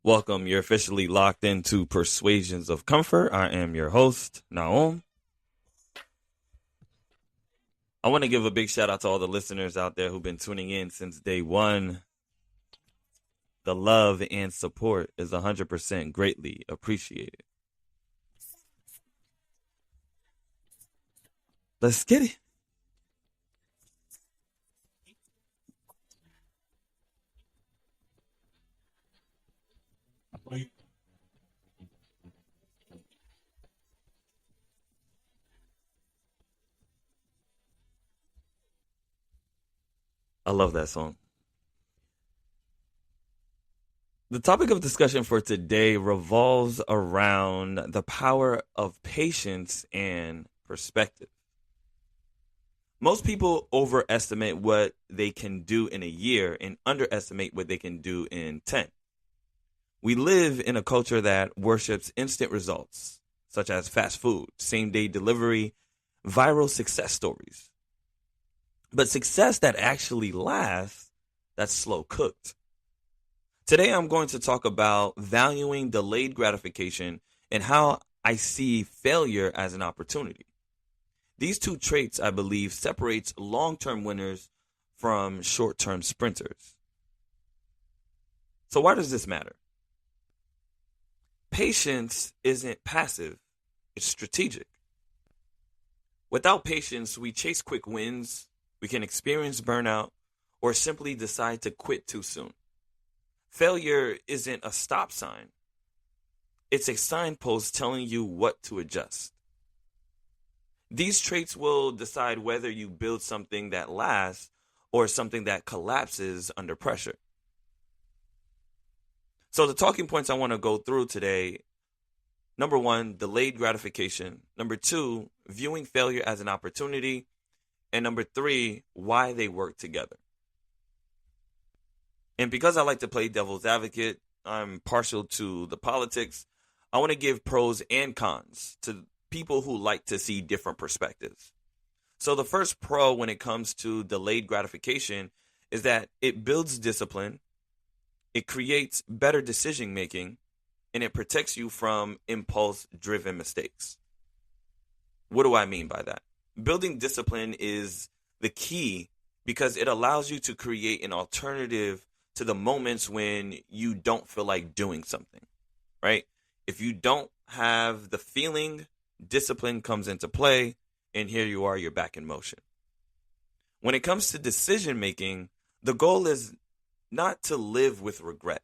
Welcome. You're officially locked into Persuasions of Comfort. I am your host, Naom. I want to give a big shout out to all the listeners out there who've been tuning in since day one. The love and support is 100% greatly appreciated. Let's get it. I love that song. The topic of discussion for today revolves around the power of patience and perspective. Most people overestimate what they can do in a year and underestimate what they can do in 10. We live in a culture that worships instant results, such as fast food, same day delivery, viral success stories. But success that actually lasts, that's slow cooked. Today, I'm going to talk about valuing delayed gratification and how I see failure as an opportunity. These two traits, I believe, separates long-term winners from short-term sprinters. So why does this matter? Patience isn't passive, it's strategic. Without patience, we chase quick wins, we can experience burnout, or simply decide to quit too soon. Failure isn't a stop sign. It's a signpost telling you what to adjust. These traits will decide whether you build something that lasts or something that collapses under pressure. So the talking points I want to go through today, number one, delayed gratification. Number two, viewing failure as an opportunity. And number three, why they work together. And because I like to play devil's advocate, I'm partial to the politics. I want to give pros and cons to people who like to see different perspectives. So the first pro when it comes to delayed gratification is that it builds discipline, it creates better decision making, and it protects you from impulse-driven mistakes. What do I mean by that? Building discipline is the key because it allows you to create an alternative to the moments when you don't feel like doing something, right? If you don't have the feeling, discipline comes into play, and here you are, you're back in motion. When it comes to decision making, the goal is not to live with regret.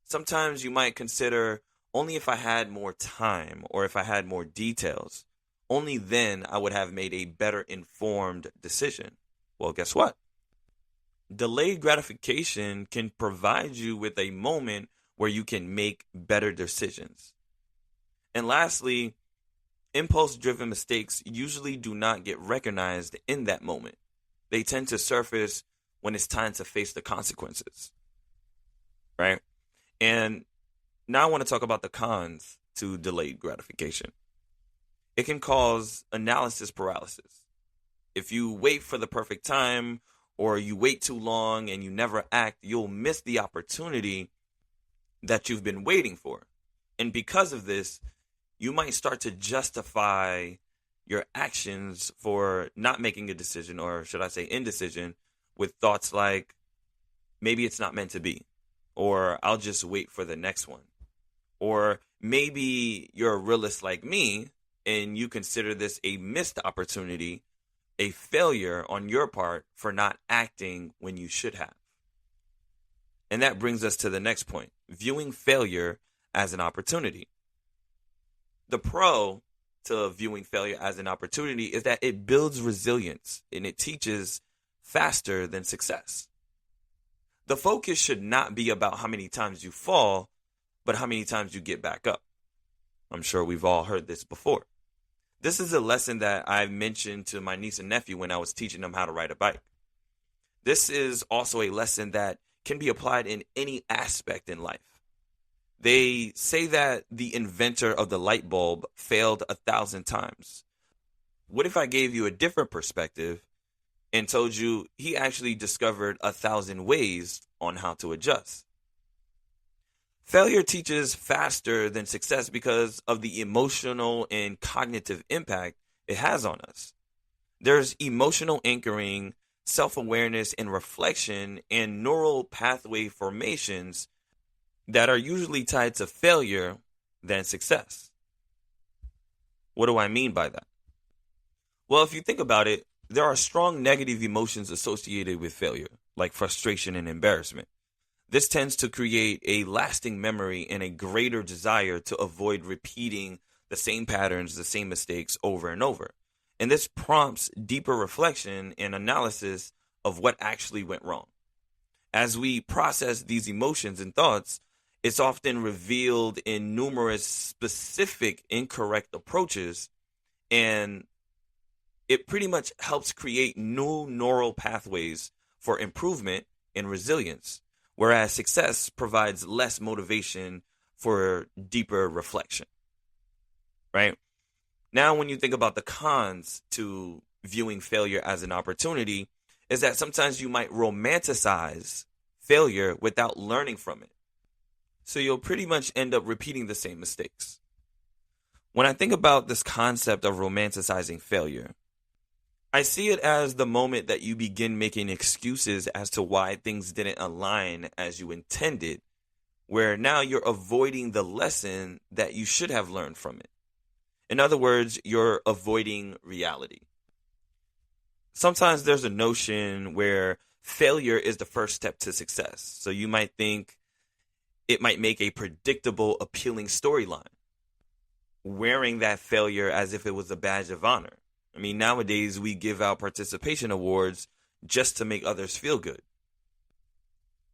Sometimes you might consider only if I had more time or if I had more details, only then I would have made a better informed decision. Well, guess what? Delayed gratification can provide you with a moment where you can make better decisions. And lastly, impulse-driven mistakes usually do not get recognized in that moment. They tend to surface when it's time to face the consequences, right? And now I want to talk about the cons to delayed gratification. It can cause analysis paralysis. If you wait for the perfect time or you wait too long and you never act, you'll miss the opportunity that you've been waiting for. And because of this, you might start to justify your actions for not making a decision, or should I say indecision, with thoughts like, maybe it's not meant to be, or I'll just wait for the next one. Or maybe you're a realist like me and you consider this a missed opportunity, a failure on your part for not acting when you should have. And that brings us to the next point, viewing failure as an opportunity. The pro to viewing failure as an opportunity is that it builds resilience and it teaches faster than success. The focus should not be about how many times you fall, but how many times you get back up. I'm sure we've all heard this before. This is a lesson that I mentioned to my niece and nephew when I was teaching them how to ride a bike. This is also a lesson that can be applied in any aspect in life. They say that the inventor of the light bulb failed 1,000 times. What if I gave you a different perspective and told you he actually discovered 1,000 ways on how to adjust? Failure teaches faster than success because of the emotional and cognitive impact it has on us. There's emotional anchoring, self-awareness and reflection, and neural pathway formations that are usually tied to failure than success. What do I mean by that? Well, if you think about it, there are strong negative emotions associated with failure, like frustration and embarrassment. This tends to create a lasting memory and a greater desire to avoid repeating the same patterns, the same mistakes over and over. And this prompts deeper reflection and analysis of what actually went wrong. As we process these emotions and thoughts, it's often revealed in numerous specific incorrect approaches, and it pretty much helps create new neural pathways for improvement and resilience, whereas success provides less motivation for deeper reflection, right? Now, when you think about the cons to viewing failure as an opportunity, is that sometimes you might romanticize failure without learning from it. So you'll pretty much end up repeating the same mistakes. When I think about this concept of romanticizing failure, I see it as the moment that you begin making excuses as to why things didn't align as you intended, where now you're avoiding the lesson that you should have learned from it. In other words, you're avoiding reality. Sometimes there's a notion where failure is the first step to success. So you might think it might make a predictable, appealing storyline, wearing that failure as if it was a badge of honor. I mean, nowadays we give out participation awards just to make others feel good.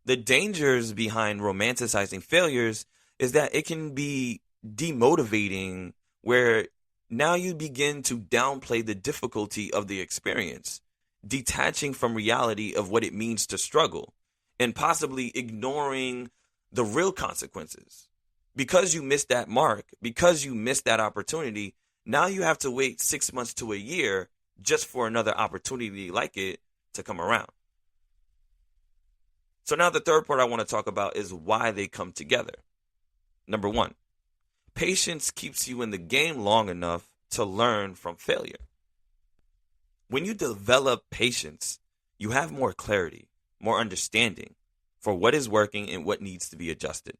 The dangers behind romanticizing failures is that it can be demotivating, where now you begin to downplay the difficulty of the experience, detaching from reality of what it means to struggle, and possibly ignoring the real consequences. Because you missed that mark, because you missed that opportunity, now you have to wait 6 months to a year just for another opportunity like it to come around. So now the third part I want to talk about is why they come together. Number one, patience keeps you in the game long enough to learn from failure. When you develop patience, you have more clarity, more understanding for what is working and what needs to be adjusted.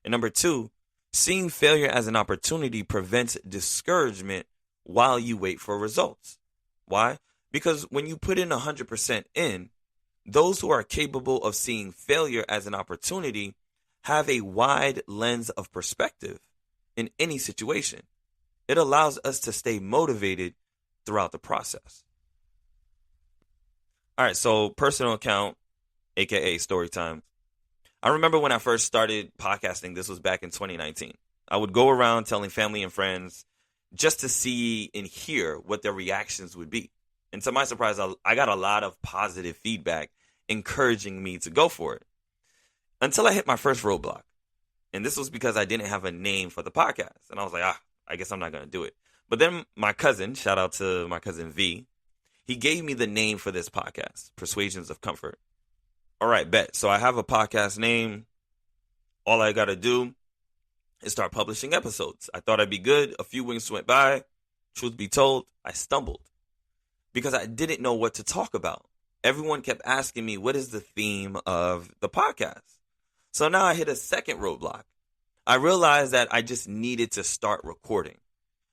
And number two, seeing failure as an opportunity prevents discouragement while you wait for results. Why? Because when you put in 100% in, those who are capable of seeing failure as an opportunity have a wide lens of perspective in any situation. It allows us to stay motivated throughout the process. All right, so personal account, aka story time. I remember when I first started podcasting, this was back in 2019. I would go around telling family and friends just to see and hear what their reactions would be. And to my surprise, I got a lot of positive feedback encouraging me to go for it until I hit my first roadblock. And this was because I didn't have a name for the podcast. And I was like, I guess I'm not going to do it. But then my cousin, shout out to my cousin V, he gave me the name for this podcast, Persuasions of Comfort. All right, bet. So I have a podcast name. All I got to do is start publishing episodes. I thought I'd be good. A few weeks went by. Truth be told, I stumbled because I didn't know what to talk about. Everyone kept asking me, what is the theme of the podcast? So now I hit a second roadblock. I realized that I just needed to start recording,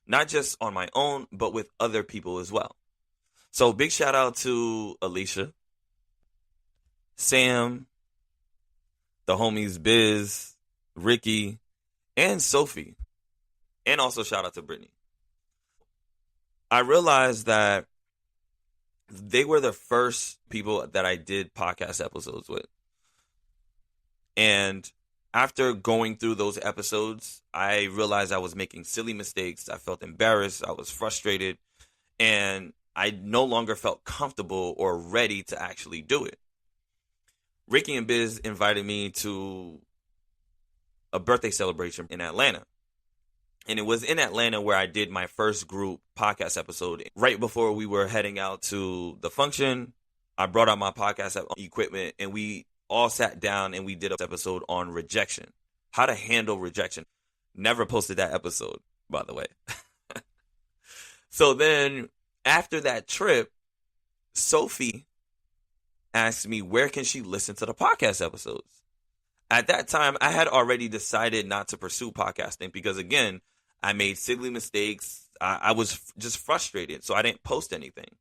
not just on my own, but with other people as well. So big shout out to Alicia, Sam, the homies Biz, Ricky, and Sophie. And also shout out to Brittany. I realized that they were the first people that I did podcast episodes with. And after going through those episodes, I realized I was making silly mistakes. I felt embarrassed. I was frustrated. And I no longer felt comfortable or ready to actually do it. Ricky and Biz invited me to a birthday celebration in Atlanta. And it was in Atlanta where I did my first group podcast episode. Right before we were heading out to the function, I brought out my podcast equipment and we all sat down and we did an episode on rejection, how to handle rejection. Never posted that episode, by the way. So then after that trip, Sophie asked me where can she listen to the podcast episodes. At that time, I had already decided not to pursue podcasting because, again, I made silly mistakes. I was just frustrated, so I didn't post anything.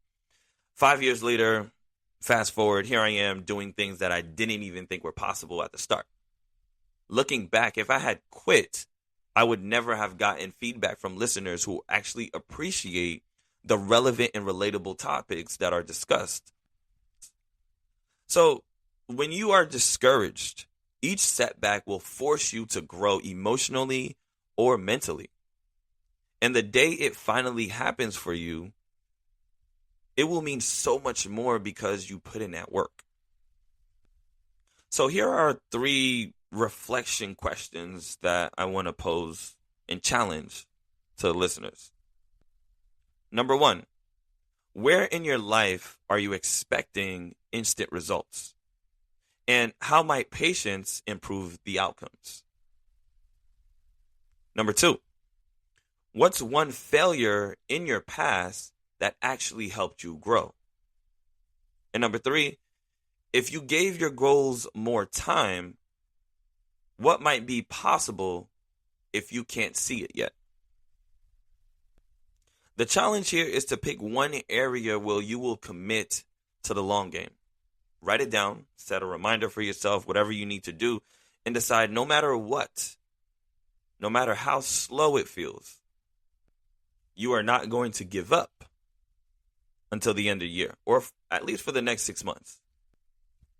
5 years later, fast forward, here I am doing things that I didn't even think were possible at the start. Looking back, if I had quit, I would never have gotten feedback from listeners who actually appreciate the relevant and relatable topics that are discussed. So when you are discouraged, each setback will force you to grow emotionally or mentally. And the day it finally happens for you, it will mean so much more because you put in that work. So here are 3 reflection questions that I want to pose and challenge to the listeners. Number 1, where in your life are you expecting instant results? And how might patience improve the outcomes? Number 2, what's one failure in your past that actually helped you grow? And number 3, if you gave your goals more time, what might be possible if you can't see it yet? The challenge here is to pick one area where you will commit to the long game. Write it down, set a reminder for yourself, whatever you need to do, and decide no matter what, no matter how slow it feels, you are not going to give up until the end of the year, or at least for the next 6 months.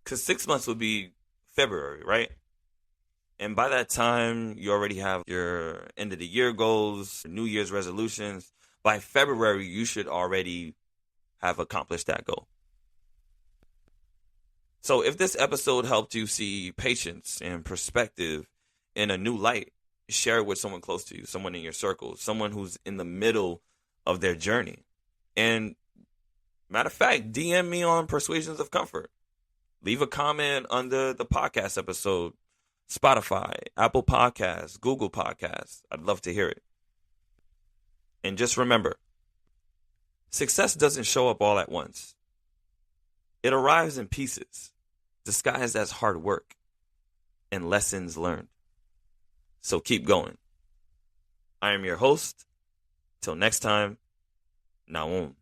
Because 6 months would be February, right? And by that time, you already have your end of the year goals, New Year's resolutions. By February, you should already have accomplished that goal. So if this episode helped you see patience and perspective in a new light, share it with someone close to you, someone in your circle, someone who's in the middle of their journey. And matter of fact, DM me on Persuasions of Comfort. Leave a comment under the podcast episode, Spotify, Apple Podcasts, Google Podcasts. I'd love to hear it. And just remember, success doesn't show up all at once. It arrives in pieces, disguised as hard work and lessons learned. So keep going. I am your host. Till next time, Naum.